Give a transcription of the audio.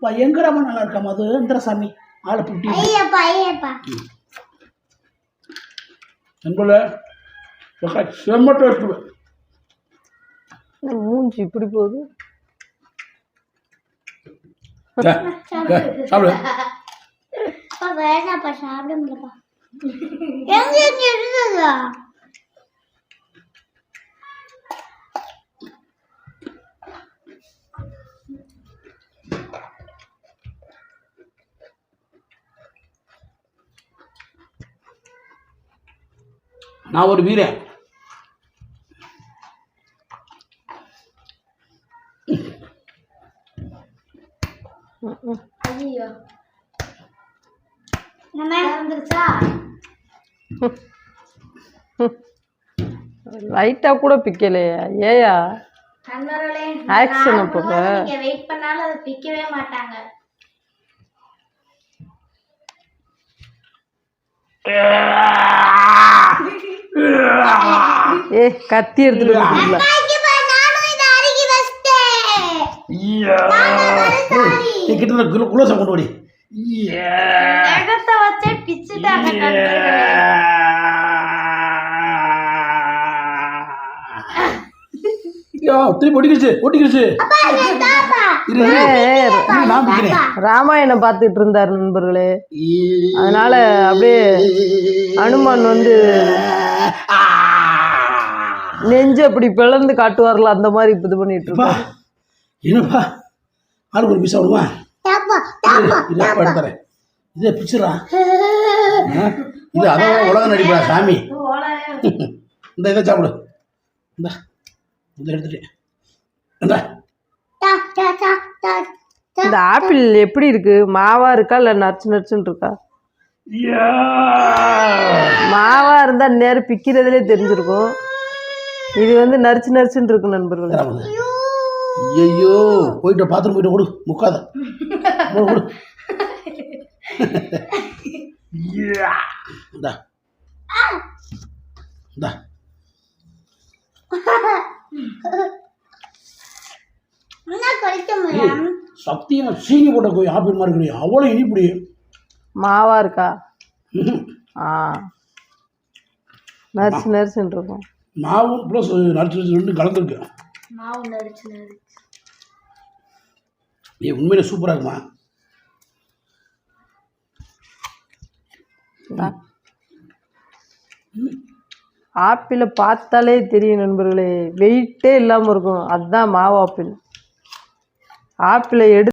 பயங்கரமா நல்லா இருக்கா மதுந்திர சாமி ஆளை புட்டி நண்பர்களே செம்ம டேஸ்ட். மூஞ்சி இப்படி போகுது. சாப்பிடு. வேணாப்பா சாப்பிட முடியலப்பா. எங்க இருக்குதா? நான் ஒரு வீரன். ஐயோ நம்ம வந்துருச்சா? லைட்டா கூட பிக்கலையா? ஏயா நண்பர்களே ஆக்ஷன் அப்போ நீங்க வெயிட் பண்ணாலும் அதை பிக்கவே மாட்டாங்க. ஏ கத்தி எடுத்துட்டு வந்துட்டீங்களா? கிட்ட குலோசம் கொண்டு ஓடி வச்சே பிச்சுட்டாங்க. திருப்பி ஒட்டிக்கிடுச்சு. ராமாயணம் பார்த்துட்டு இருந்தாரு நண்பர்களே, அதனால அப்படியே அனுமான் வந்து நெஞ்சு அப்படி பிளந்து காட்டுவார்ல, அந்த மாதிரி இது பண்ணிட்டு இருப்பாரு. என்னப்பா ஆளுக்கு ஒரு பீஸ் விடுவா எடுத்துறேன். இதே பிச்சுரா இது அதான் உலகம் நடிப்பா சாமி. இந்த இதை சாப்பிடு. இந்த இதை எடுத்துட்டேன். இந்த ஆப்பிள் எப்படி இருக்கு? மாவா இருக்கா இல்ல நச்சு நச்சுன்னு இருக்கா? மாவா இருந்தா நேரம் பிக்கிறதுலே தெரிஞ்சிருக்கும். இது வந்து நரிச்சு நரிச்சுன்னு இருக்கு நண்பர்களே. ஐயோ போயிட்டு பாத்ரூம் போயிட்டு கொடு முக்காத கொடு. சத்தியமா சீனி போட்ட போய் ஆப்பிள் மாதிரி கிடையாது, அவ்வளோ இனிப்படி. மாவா இருக்கா? நரிச்சு நரிச்சுன்னு இருக்கும். மாவும் ப்ளஸ் நரிச்சு ரெண்டும் கலந்துருக்கு. மாவு நரிச்சு உண்மையிலே சூப்பராக இருக்குமா? ஆப்பிளை பார்த்தாலே தெரியும் நண்பர்களே, வெயிட்டே இல்லாமல் இருக்கும். அதுதான் மாவு ஆப்பிள். ஆப்பிளை எடுத்து